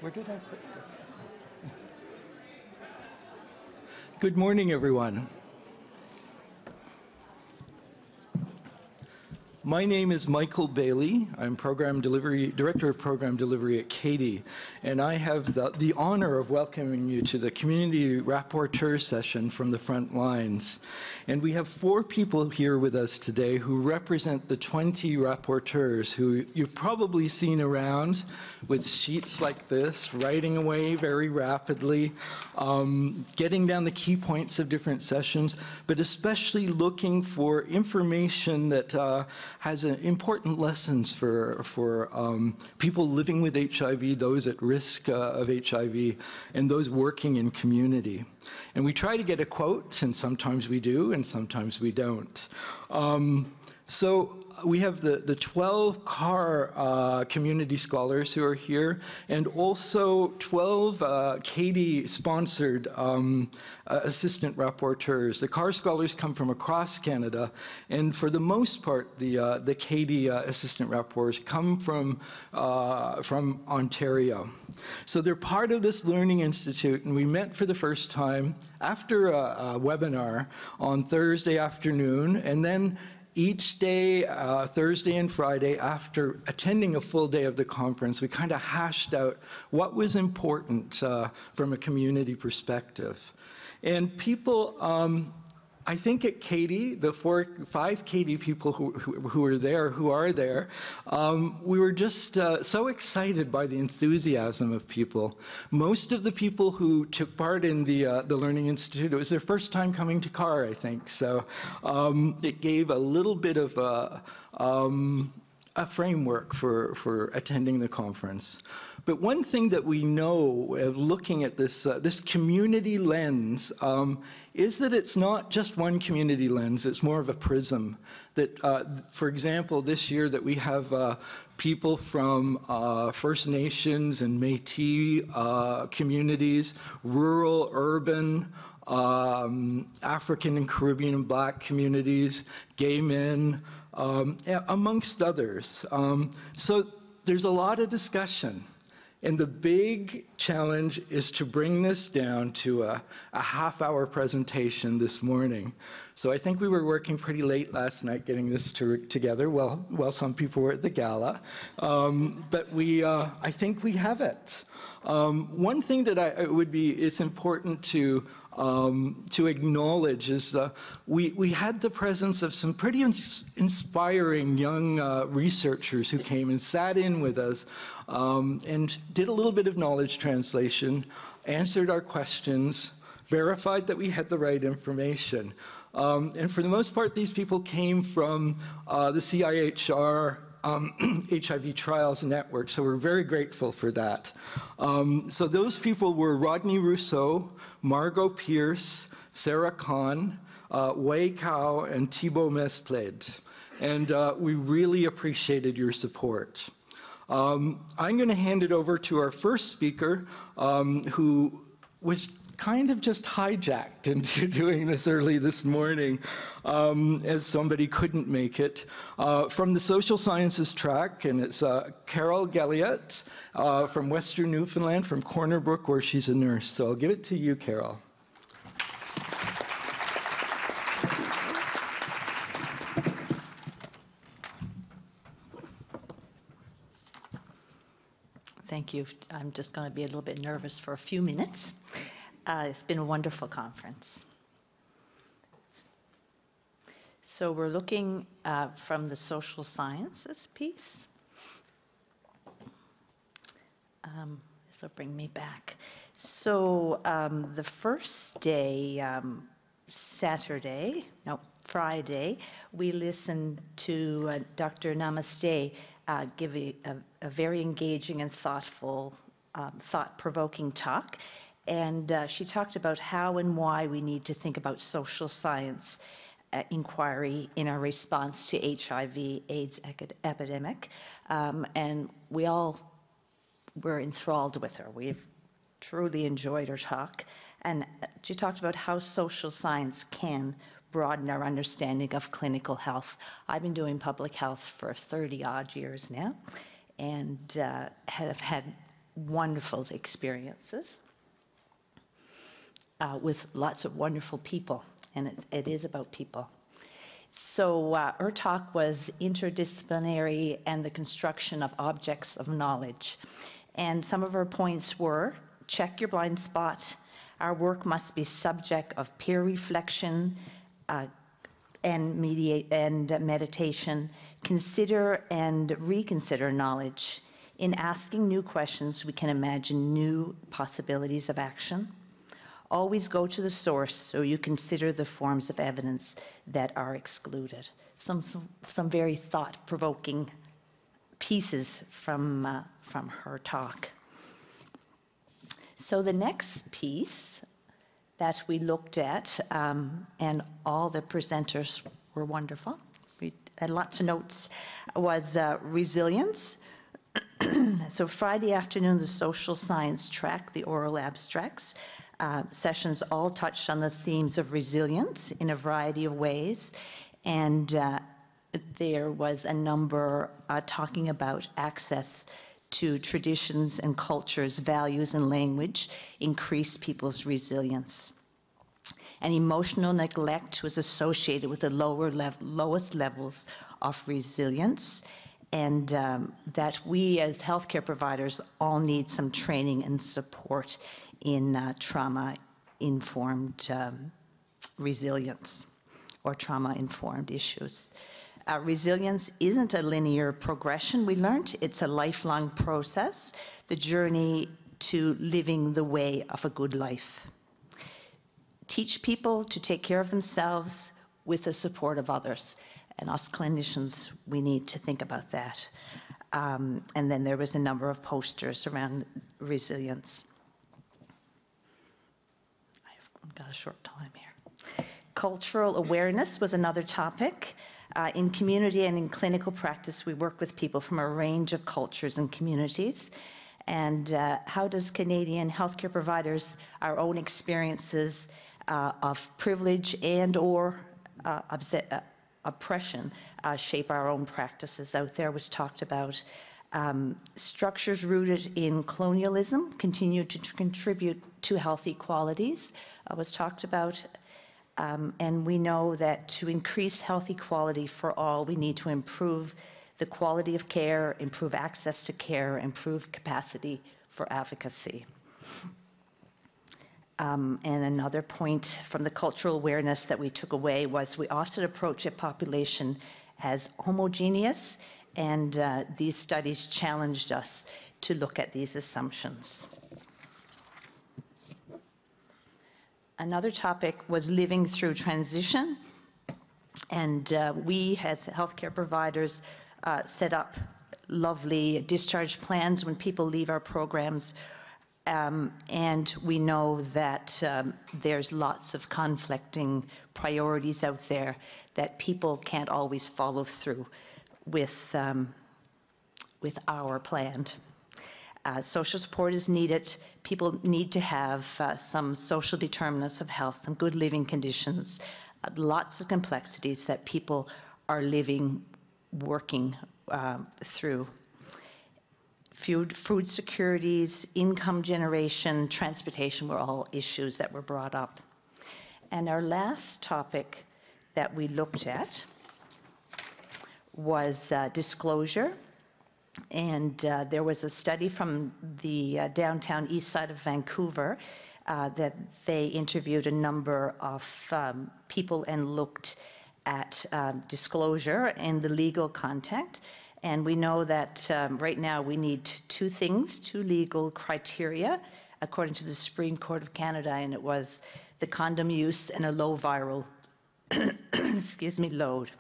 Where did I put this? Good morning, everyone. My name is Michael Bailey. I'm Director of Program Delivery at CATIE, and I have the honor of welcoming you to the Community Rapporteur Session from the front lines. And we have 4 people here with us today who represent the 20 rapporteurs who you've probably seen around with sheets like this, writing away very rapidly, getting down the key points of different sessions, but especially looking for information that has important lessons for people living with HIV, those at risk of HIV, and those working in community. And we try to get a quote, and sometimes we do, and sometimes we don't. So we have the 12 CAHR community scholars who are here, and also 12 CATIE-sponsored assistant rapporteurs. The CAHR scholars come from across Canada, and for the most part, the CATIE assistant rapporteurs come from Ontario. So they're part of this Learning Institute, and we met for the first time after a webinar on Thursday afternoon, and then each day, Thursday and Friday, after attending a full day of the conference, we kind of hashed out what was important from a community perspective. And people, I think at CATIE, the 5 CATIE people who are there, we were just so excited by the enthusiasm of people. Most of the people who took part in the Learning Institute, it was their first time coming to CAHR, I think. So it gave a little bit of a framework for attending the conference. But one thing that we know, looking at this, this community lens, is that it's not just one community lens, it's more of a prism. That, for example, this year that we have people from First Nations and Métis communities, rural, urban, African and Caribbean and Black communities, gay men, amongst others. So there's a lot of discussion. And the big challenge is to bring this down to a half-hour presentation this morning. So I think we were working pretty late last night getting this together. Well, some people were at the gala. But I think we have it. One thing that it's important to acknowledge is we had the presence of some pretty inspiring young researchers who came and sat in with us and did a little bit of knowledge translation, answered our questions, verified that we had the right information. And for the most part, these people came from the CAHR HIV Trials Network, so we're very grateful for that. So those people were Rodney Rousseau, Margot Pierce, Sarah Kahn, Wei Cao, and Thibaut Mespled. And we really appreciated your support. I'm going to hand it over to our first speaker, who was kind of just hijacked into doing this early this morning, as somebody couldn't make it. From the social sciences track, and it's Carol Galliot from Western Newfoundland, from Corner Brook, where she's a nurse. So I'll give it to you, Carol. Thank you. I'm just going to be a little bit nervous for a few minutes. It's been a wonderful conference. So we're looking from the social sciences piece. This will bring me back. So the first day, Friday, we listened to Dr. Namaste give a very engaging and thoughtful, thought-provoking talk. And she talked about how and why we need to think about social science inquiry in our response to HIV/AIDS epidemic. And we all were enthralled with her. We've truly enjoyed her talk. And she talked about how social science can broaden our understanding of clinical health. I've been doing public health for 30-odd years now, and have had wonderful experiences with lots of wonderful people, and it is about people. So her talk was interdisciplinary and the construction of objects of knowledge. And some of her points were, check your blind spot. Our work must be subject of peer reflection and meditation. Consider and reconsider knowledge. In asking new questions, we can imagine new possibilities of action. Always go to the source so you consider the forms of evidence that are excluded. Some very thought-provoking pieces from her talk. So the next piece that we looked at, and all the presenters were wonderful, we had lots of notes, was resilience. So Friday afternoon, the social science track, the oral abstracts, sessions all touched on the themes of resilience in a variety of ways, and there was a number talking about access to traditions and cultures, values and language, increase people's resilience. And emotional neglect was associated with the lowest levels of resilience, and that we as healthcare providers all need some training and support in trauma-informed resilience or trauma-informed issues. Resilience isn't a linear progression, we learned. It's a lifelong process, the journey to living the way of a good life. Teach people to take care of themselves with the support of others. And us clinicians, we need to think about that. And then there was a number of posters around resilience. I've got a short time here. Cultural awareness was another topic. In community and in clinical practice, we work with people from a range of cultures and communities. And how does Canadian healthcare providers, our own experiences of privilege and or oppression shape our own practices out there was talked about. Structures rooted in colonialism continue to contribute to health equalities was talked about. And we know that to increase health equality for all, we need to improve the quality of care, improve access to care, improve capacity for advocacy. And another point from the cultural awareness that we took away was we often approach a population as homogeneous, and these studies challenged us to look at these assumptions. Another topic was living through transition, and we as healthcare providers set up lovely discharge plans when people leave our programs. And we know that there's lots of conflicting priorities out there that people can't always follow through with our plan. Social support is needed. People need to have some social determinants of health and good living conditions, lots of complexities that people are living, working through. Food securities, income generation, transportation were all issues that were brought up. And our last topic that we looked at was disclosure. And there was a study from the downtown east side of Vancouver that they interviewed a number of people and looked at disclosure in the legal context. And we know that right now we need two things, two legal criteria, according to the Supreme Court of Canada, and it was the condom use and a low viral load.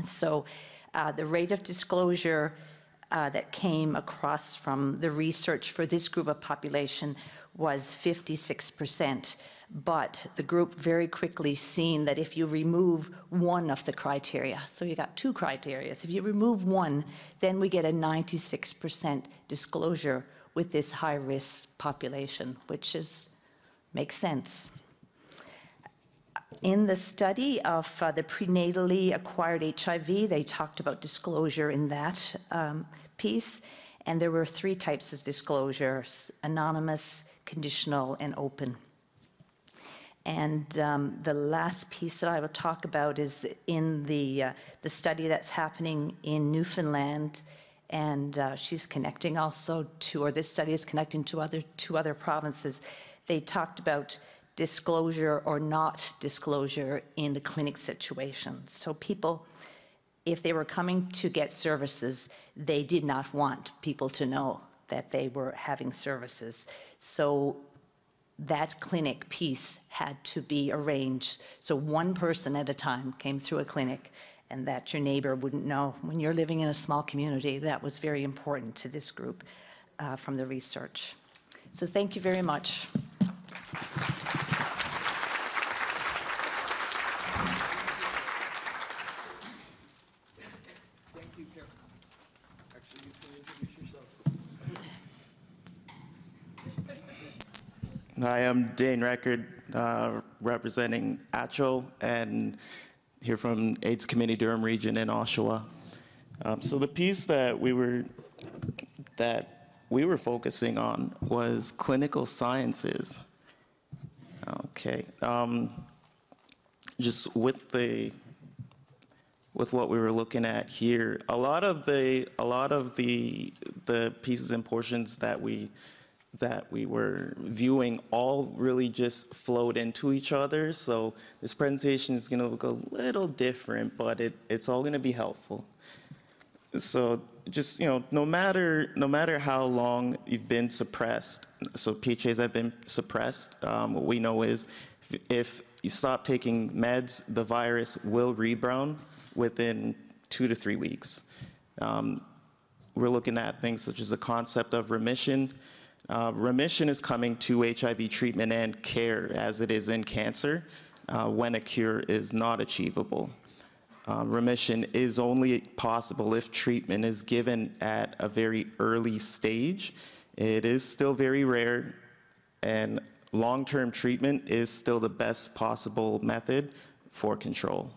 So the rate of disclosure that came across from the research for this group of population was 56%. But the group very quickly seen that if you remove one of the criteria, so you got two criteria, if you remove one, then we get a 96% disclosure with this high-risk population, which makes sense. In the study of the prenatally acquired HIV, they talked about disclosure in that piece. And there were 3 types of disclosures: anonymous, conditional, and open. And the last piece that I will talk about is in the study that's happening in Newfoundland, and she's connecting also to, or this study is connecting to two other provinces. They talked about disclosure or not disclosure in the clinic situation. So people, if they were coming to get services, they did not want people to know that they were having services. So that clinic piece had to be arranged. So one person at a time came through a clinic, and that your neighbor wouldn't know. When you're living in a small community, that was very important to this group from the research. So thank you very much. Hi, I'm Dane Record, representing ACHO, and here from AIDS Committee Durham Region in Oshawa. So the piece that we were focusing on was clinical sciences. Okay, just with what we were looking at here, a lot of the pieces and portions that we were viewing all really just flowed into each other. So this presentation is going to look a little different, but it's all going to be helpful. So just, no matter how long you've been suppressed, so PHAs have been suppressed, what we know is if you stop taking meds, the virus will rebound within 2 to 3 weeks. We're looking at things such as the concept of remission. Remission is coming to HIV treatment and care as it is in cancer when a cure is not achievable. Remission is only possible if treatment is given at a very early stage. It is still very rare, and long-term treatment is still the best possible method for control.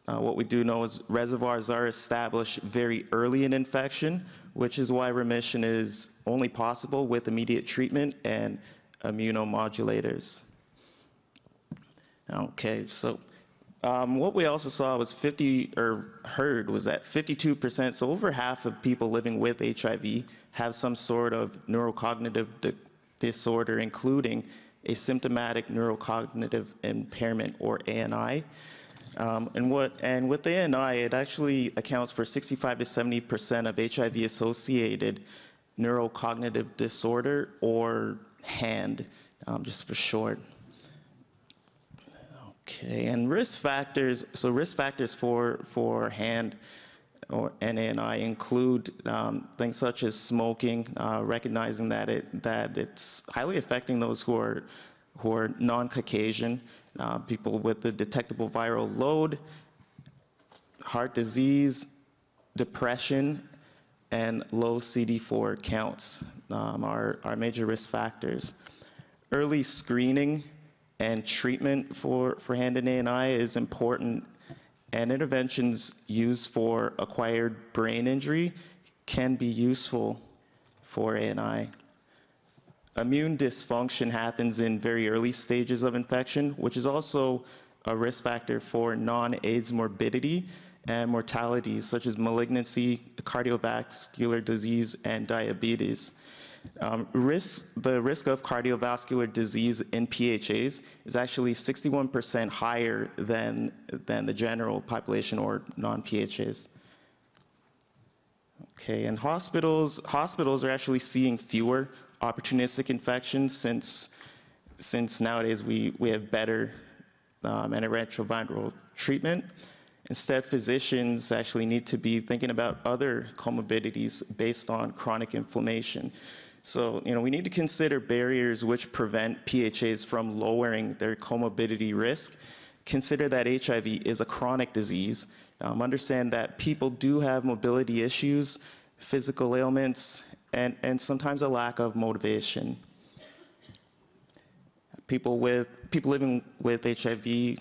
What we do know is reservoirs are established very early in infection, which is why remission is only possible with immediate treatment and immunomodulators. Okay, so what we also saw was heard was that 52%, so over half of people living with HIV have some sort of neurocognitive disorder, including a symptomatic neurocognitive impairment, or ANI. And with ANI, it actually accounts for 65 to 70% of HIV-associated neurocognitive disorder, or HAND, just for short. Okay, and risk factors. So risk factors for HAND or ANI include things such as smoking, recognizing that it's highly affecting those who are non-Caucasian, people with the detectable viral load, heart disease, depression, and low CD4 counts are major risk factors. Early screening and treatment for HAND and ANI is important, and interventions used for acquired brain injury can be useful for ANI. Immune dysfunction happens in very early stages of infection, which is also a risk factor for non-AIDS morbidity and mortality, such as malignancy, cardiovascular disease, and diabetes. The risk of cardiovascular disease in PHAs is actually 61% higher than the general population or non-PHAs. Okay, and hospitals are actually seeing fewer opportunistic infections since nowadays we have better antiretroviral treatment. Instead, physicians actually need to be thinking about other comorbidities based on chronic inflammation. So, we need to consider barriers which prevent PHAs from lowering their comorbidity risk. Consider that HIV is a chronic disease. Understand that people do have mobility issues, physical ailments, and sometimes a lack of motivation. People living with HIV,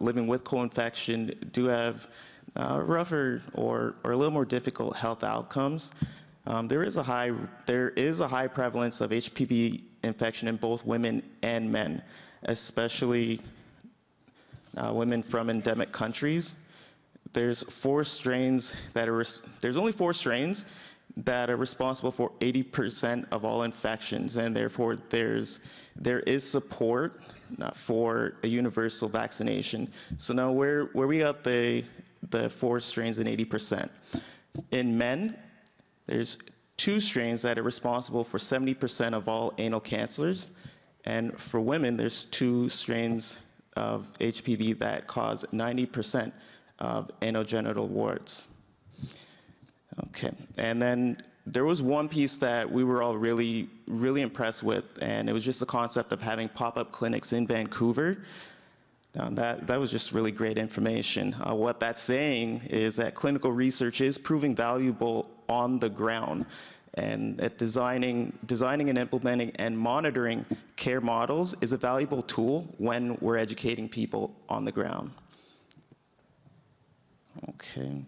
living with co-infection, do have rougher or a little more difficult health outcomes. There is a high prevalence of HPV infection in both women and men, especially women from endemic countries. There's only 4 strains that are responsible for 80% of all infections, and therefore there is support for a universal vaccination. So now where we got the 4 strains and 80%. In men, there's 2 strains that are responsible for 70% of all anal cancers, and for women, there's 2 strains of HPV that cause 90% of anogenital warts. Okay, and then there was one piece that we were all really impressed with, and it was just the concept of having pop-up clinics in Vancouver. That was just really great information. What that's saying is that clinical research is proving valuable on the ground, and that designing and implementing and monitoring care models is a valuable tool when we're educating people on the ground. Okay.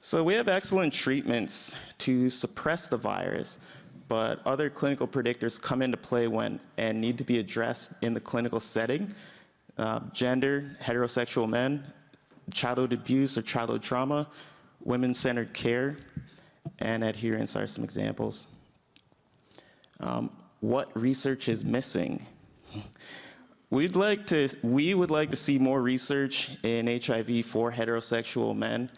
So we have excellent treatments to suppress the virus, but other clinical predictors come into play and need to be addressed in the clinical setting. Gender, heterosexual men, childhood abuse or childhood trauma, women-centered care, and adherence are some examples. What research is missing? We would like to see more research in HIV for heterosexual men,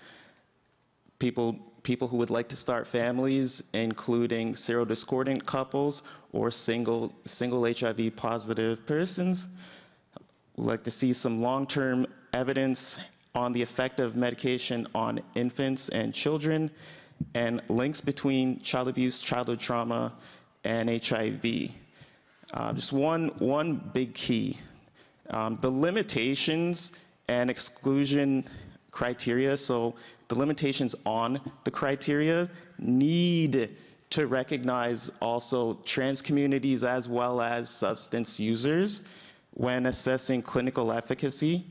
people who would like to start families, including serodiscordant couples or single HIV positive persons. We'd like to see some long-term evidence on the effect of medication on infants and children, and links between child abuse, childhood trauma, and HIV. Just one big key. The limitations and exclusion criteria, so the limitations on the criteria need to recognize also trans communities as well as substance users when assessing clinical efficacy.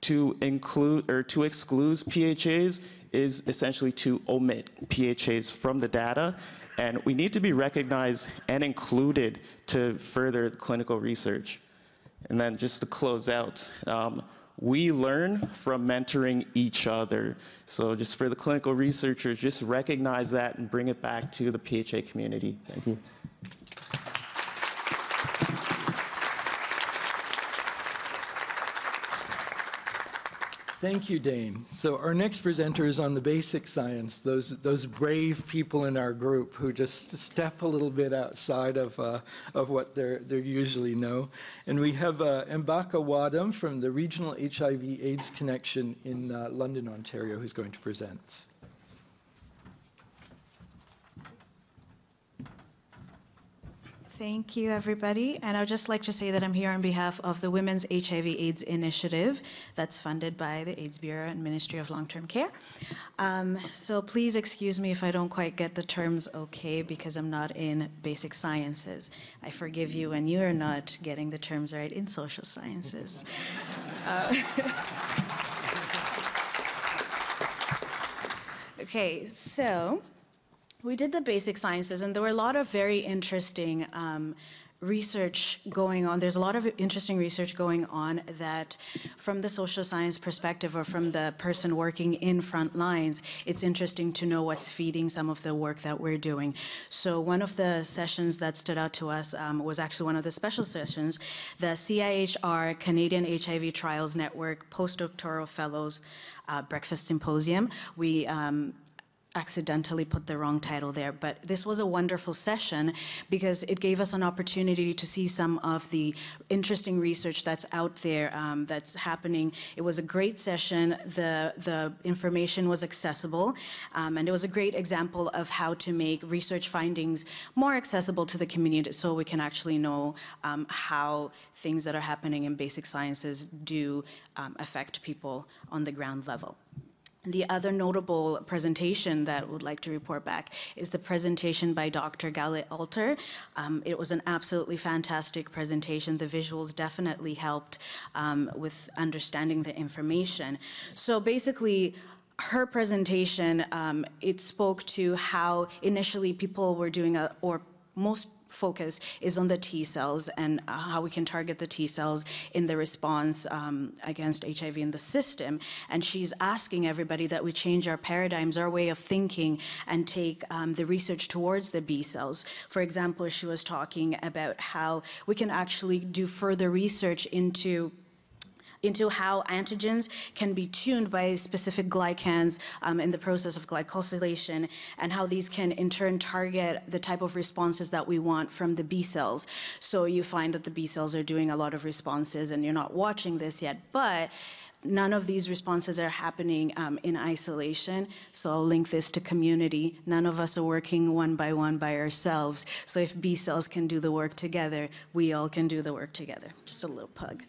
To include or to exclude PHAs is essentially to omit PHAs from the data, and we need to be recognized and included to further clinical research. And then just to close out, we learn from mentoring each other. So just for the clinical researchers, just recognize that and bring it back to the PHA community. Thank you. Thank you, Dane. So our next presenter is on the basic science, those brave people in our group who just step a little bit outside of what they usually know. And we have Mbaka Wadham from the Regional HIV/AIDS Connection in London, Ontario, who's going to present. Thank you, everybody. And I would just like to say that I'm here on behalf of the Women's HIV/AIDS Initiative that's funded by the AIDS Bureau and Ministry of Long-Term Care. So please excuse me if I don't quite get the terms okay, because I'm not in basic sciences. I forgive you when you are not getting the terms right in social sciences. Okay, so we did the basic sciences, and there were a lot of very interesting research going on. There's a lot of interesting research going on that from the social science perspective or from the person working in front lines, it's interesting to know what's feeding some of the work that we're doing. So one of the sessions that stood out to us was actually one of the special sessions, the CAHR Canadian HIV Trials Network Postdoctoral Fellows Breakfast Symposium. We accidentally put the wrong title there, but this was a wonderful session because it gave us an opportunity to see some of the interesting research that's out there that's happening. It was a great session. The information was accessible, and it was a great example of how to make research findings more accessible to the community so we can actually know how things that are happening in basic sciences do affect people on the ground level. The other notable presentation that I would like to report back is the presentation by Dr. Galit Alter. It was an absolutely fantastic presentation. The visuals definitely helped with understanding the information. So basically, her presentation, it spoke to how initially people were doing or most focus is on the T cells and how we can target the T cells in the response against HIV in the system. And she's asking everybody that we change our paradigms, our way of thinking, and take the research towards the B cells. For example, she was talking about how we can actually do further research into how antigens can be tuned by specific glycans in the process of glycosylation, and how these can in turn target the type of responses that we want from the B cells. So you find that the B cells are doing a lot of responses, and you're not watching this yet, but none of these responses are happening in isolation. So I'll link this to community. None of us are working one by ourselves. So if B cells can do the work together, we all can do the work together. Just a little plug.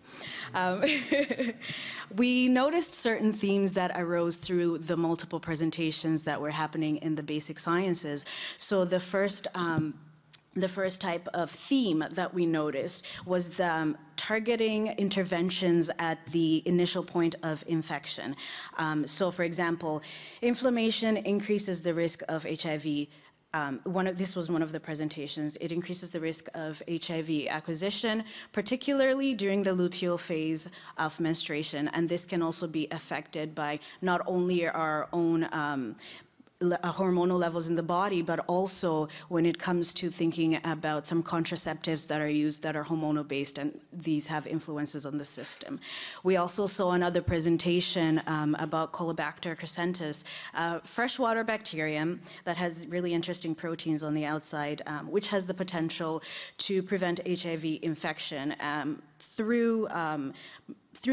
We noticed certain themes that arose through the multiple presentations that were happening in the basic sciences. So the first type of theme that we noticed was the targeting interventions at the initial point of infection. So for example, inflammation increases the risk of HIV. This was one of the presentations. It increases the risk of HIV acquisition, particularly during the luteal phase of menstruation. And this can also be affected by not only our own hormonal levels in the body, but also when it comes to thinking about some contraceptives that are used that are hormonal based, and these have influences on the system. We also saw another presentation about Colobacter crescentus, freshwater bacterium that has really interesting proteins on the outside, which has the potential to prevent HIV infection through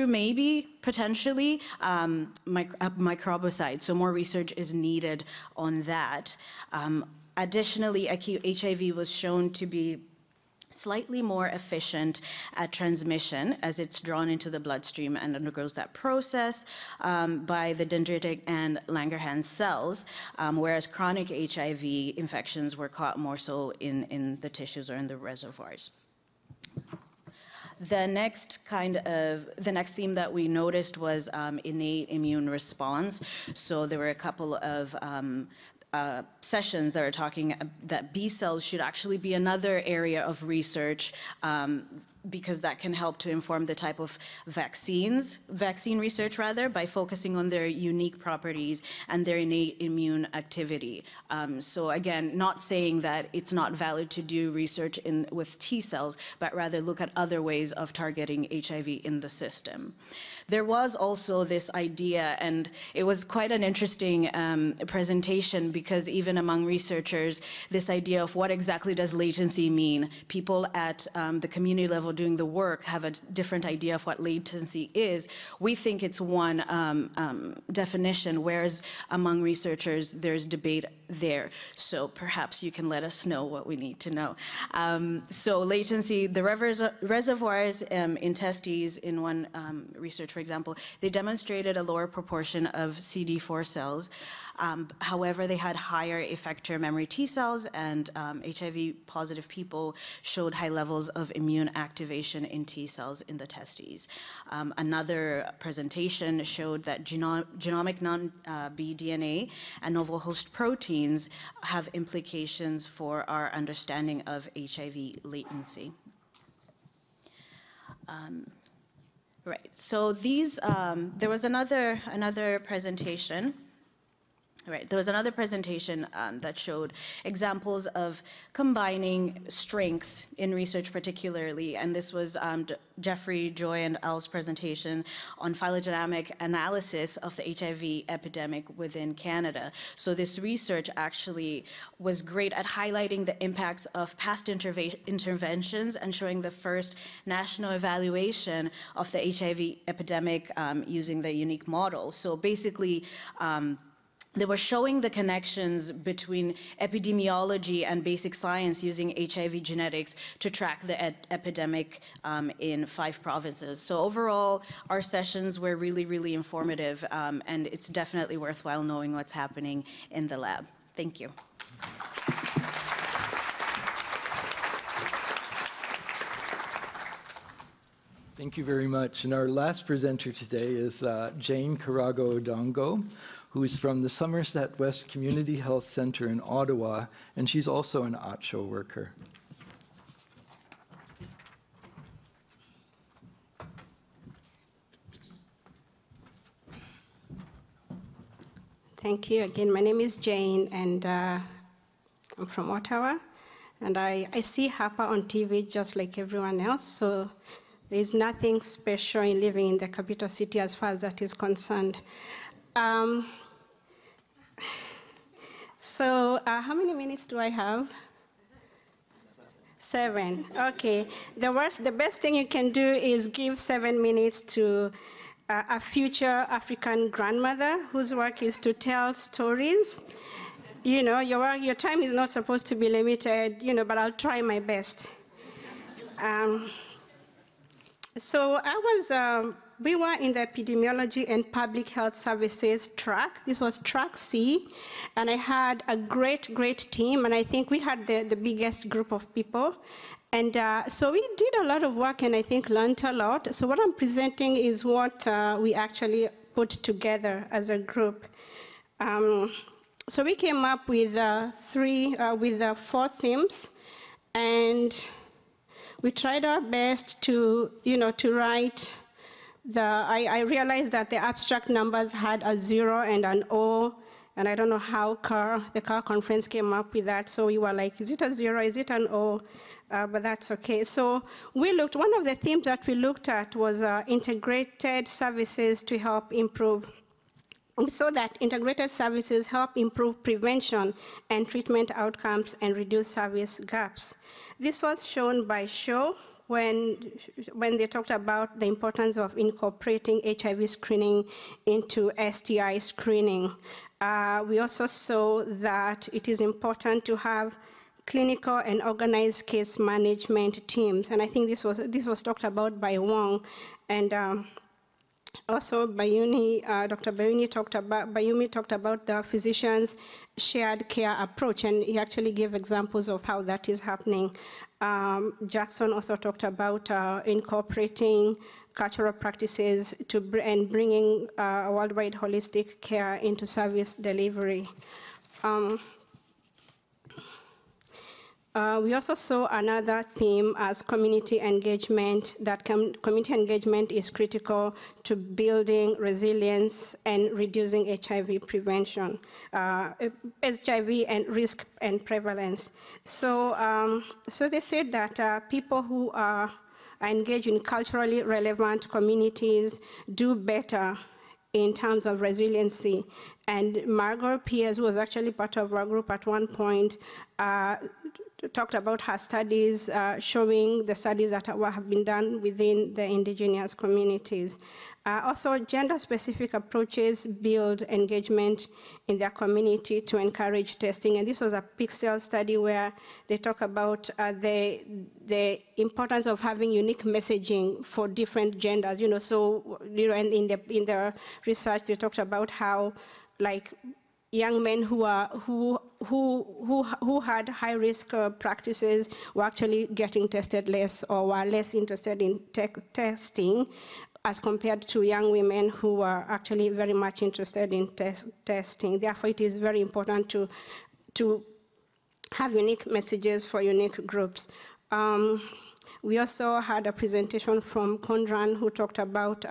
maybe, potentially, microbicide. So more research is needed on that. Additionally, HIV was shown to be slightly more efficient at transmission as it's drawn into the bloodstream and undergoes that process by the dendritic and Langerhans cells, whereas chronic HIV infections were caught more so in the tissues or in the reservoirs. The next theme that we noticed was innate immune response. So there were a couple of sessions that are talking that B cells should actually be another area of research because that can help to inform the type of vaccine research rather, by focusing on their unique properties and their innate immune activity. So again, not saying that it's not valid to do research with T cells, but rather look at other ways of targeting HIV in the system. There was also this idea, and it was quite an interesting presentation, because even among researchers, this idea of what exactly does latency mean. People at the community level doing the work have a different idea of what latency is. We think it's one definition, whereas among researchers, there's debate there. So perhaps you can let us know what we need to know. So latency, the reservoirs in testes in one research, for example, they demonstrated a lower proportion of CD4 cells. However, they had higher effector memory T cells, and HIV-positive people showed high levels of immune activation in T cells in the testes. Another presentation showed that genomic non-BDNA and novel host proteins have implications for our understanding of HIV latency. Right, so these, there was another presentation. Right, there was another presentation that showed examples of combining strengths in research particularly, and this was Jeffrey, Joy, and Al's presentation on phylogenetic analysis of the HIV epidemic within Canada. So this research actually was great at highlighting the impacts of past interventions and showing the first national evaluation of the HIV epidemic using the unique model. So basically, they were showing the connections between epidemiology and basic science using HIV genetics to track the epidemic in 5 provinces. So overall, our sessions were really, really informative, and it's definitely worthwhile knowing what's happening in the lab. Thank you. Thank you very much. And our last presenter today is Jane Carago-Odongo, who is from the Somerset West Community Health Centre in Ottawa, and she's also an ACHO worker. Thank you again. My name is Jane, and I'm from Ottawa. And I see Harper on TV just like everyone else, so there's nothing special in living in the capital city as far as that is concerned. How many minutes do I have? 7. Okay. The best thing you can do is give 7 minutes to a future African grandmother whose work is to tell stories. You know, your time is not supposed to be limited, you know, but I'll try my best. We were in the epidemiology and public health services track. This was track C, and I had a great team, and I think we had the biggest group of people. And so we did a lot of work and I think learned a lot. So what I'm presenting is what we actually put together as a group. So we came up with 4 themes, and we tried our best to write I realized that the abstract numbers had a 0 and an O, and I don't know how the CAHR conference came up with that. So we were like, is it a 0, is it an O? But that's okay. So one of the themes that we looked at was integrated services to help improve. We saw that integrated services help improve prevention and treatment outcomes and reduce service gaps. This was shown by Shaw when they talked about the importance of incorporating HIV screening into STI screening. We also saw that it is important to have clinical and organized case management teams, and I think this was talked about by Wong, and also Bayumi talked about the physicians' shared care approach, and he actually gave examples of how that is happening. Jackson also talked about incorporating cultural practices and bringing worldwide holistic care into service delivery. We also saw another theme as community engagement, that community engagement is critical to building resilience and reducing HIV prevention, HIV and risk and prevalence. So they said that people who are engaged in culturally relevant communities do better in terms of resiliency. And Margot Pierce, who was actually part of our group at one point, talked about her studies showing the studies that have been done within the indigenous communities. Also, gender-specific approaches build engagement in their community to encourage testing. And this was a Pixel study where they talk about the importance of having unique messaging for different genders. And in the research they talked about how, like, young men who had high-risk practices were actually getting tested less, or were less interested in testing, as compared to young women who were actually very much interested in testing. Therefore, it is very important to have unique messages for unique groups. We also had a presentation from Conran, who talked about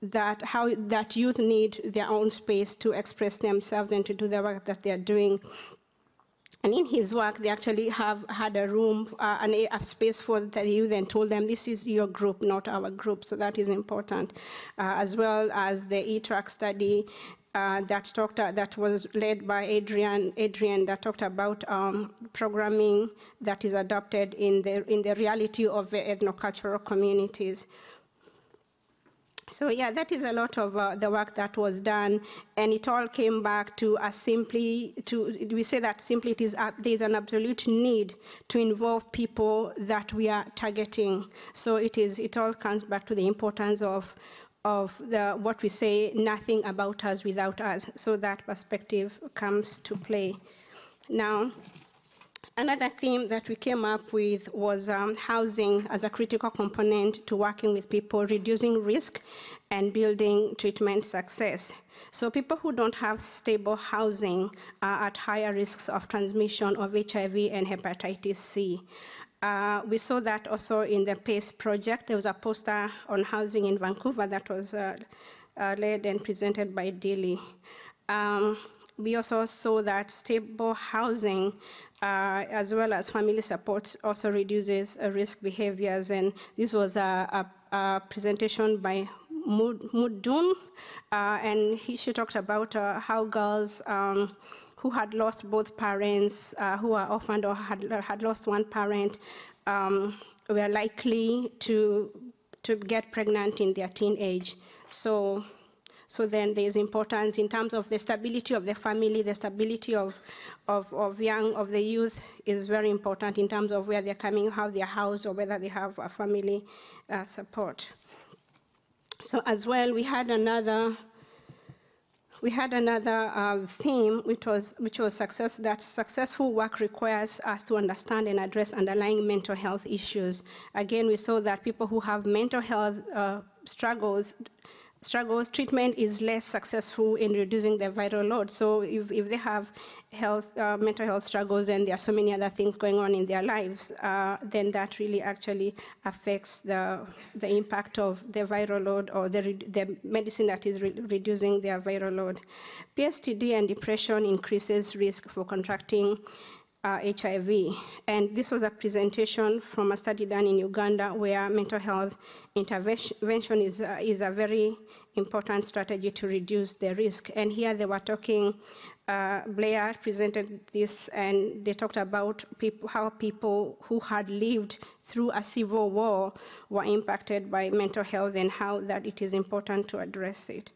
that youth need their own space to express themselves and to do the work that they're doing. And in his work, they actually had a room, a space for the youth, and told them, this is your group, not our group. So that is important. As well as the E-Track study that was led by Adrian, that talked about programming that is adopted in the reality of the ethnocultural communities. So yeah, that is a lot of the work that was done, and it all came back to we say that simply there's an absolute need to involve people that we are targeting. So it all comes back to the importance of what we say, nothing about us without us. So that perspective comes to play. Now, Another theme that we came up with was housing as a critical component to working with people, reducing risk and building treatment success. So people who don't have stable housing are at higher risks of transmission of HIV and hepatitis C. We saw that also in the PACE project. There was a poster on housing in Vancouver that was led and presented by Dilly. We also saw that stable housing as well as family support also reduces risk behaviors, and this was a presentation by Mudun, and she talked about how girls who had lost both parents, who are orphaned or had lost one parent, were likely to get pregnant in their teenage. So then there's importance in terms of the stability of the family, the stability of the youth is very important in terms of where they're coming, how they're housed, or whether they have a family support. So as well, we had another theme, which was success, that successful work requires us to understand and address underlying mental health issues. Again, we saw that people who have mental health struggles, treatment is less successful in reducing their viral load. So if they have mental health struggles and there are so many other things going on in their lives, then that really actually affects the impact of the viral load or the medicine that is reducing their viral load. PSTD and depression increases risk for contracting HIV. And this was a presentation from a study done in Uganda where mental health intervention is a very important strategy to reduce the risk. And here they were talking, Blair presented this, and they talked about how people who had lived through a civil war were impacted by mental health and how that it is important to address it.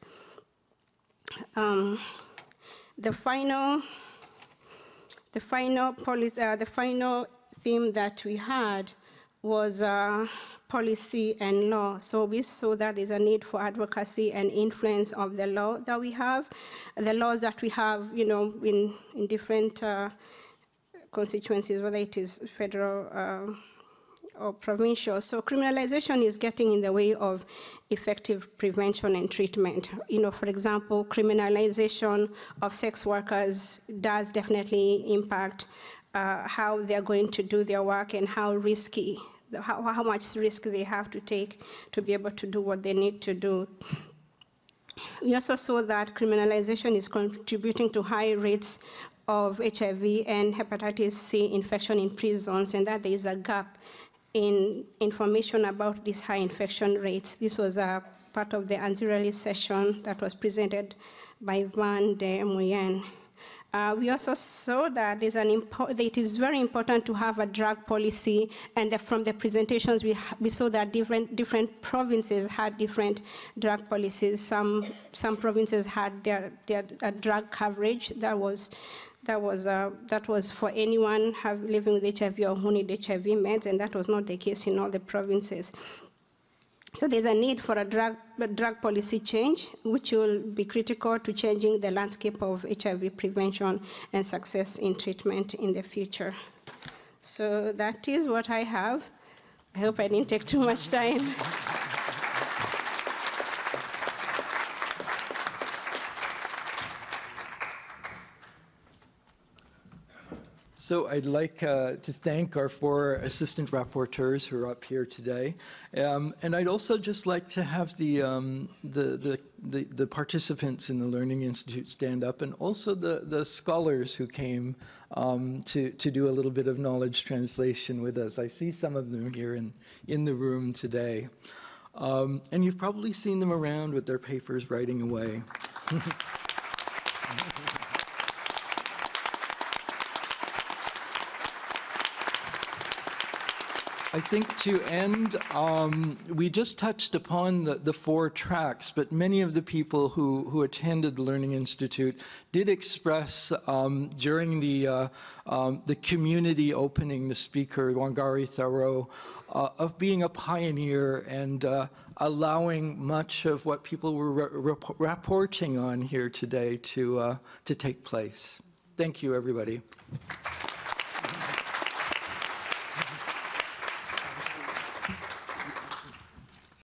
The final theme that we had was policy and law. So we saw that there's a need for advocacy and influence of the law that we have. The laws that we have, in different constituencies, whether it is federal or provincial. So criminalization is getting in the way of effective prevention and treatment. For example, criminalization of sex workers does definitely impact how they're going to do their work and how risky, how much risk they have to take to be able to do what they need to do. We also saw that criminalization is contributing to high rates of HIV and hepatitis C infection in prisons, and that there is a gap in information about these high infection rates. This was a part of the Rapporteur Session that was presented by Van de Muyen. We also saw that it is very important to have a drug policy, and from the presentations we saw that different provinces had different drug policies. Some provinces had their drug coverage that was for anyone living with HIV or who need HIV meds, and that was not the case in all the provinces. So there's a need for a drug policy change, which will be critical to changing the landscape of HIV prevention and success in treatment in the future. So that is what I have. I hope I didn't take too much time. So I'd like to thank our 4 assistant rapporteurs who are up here today, and I'd also just like to have the participants in the Learning Institute stand up, and also the scholars who came to do a little bit of knowledge translation with us. I see some of them here in the room today, and you've probably seen them around with their papers writing away. I think to end, we just touched upon the 4 tracks, but many of the people who attended the Learning Institute did express during the community opening, the speaker, Wangari Thoreau, of being a pioneer and allowing much of what people were reporting on here today to take place. Thank you, everybody.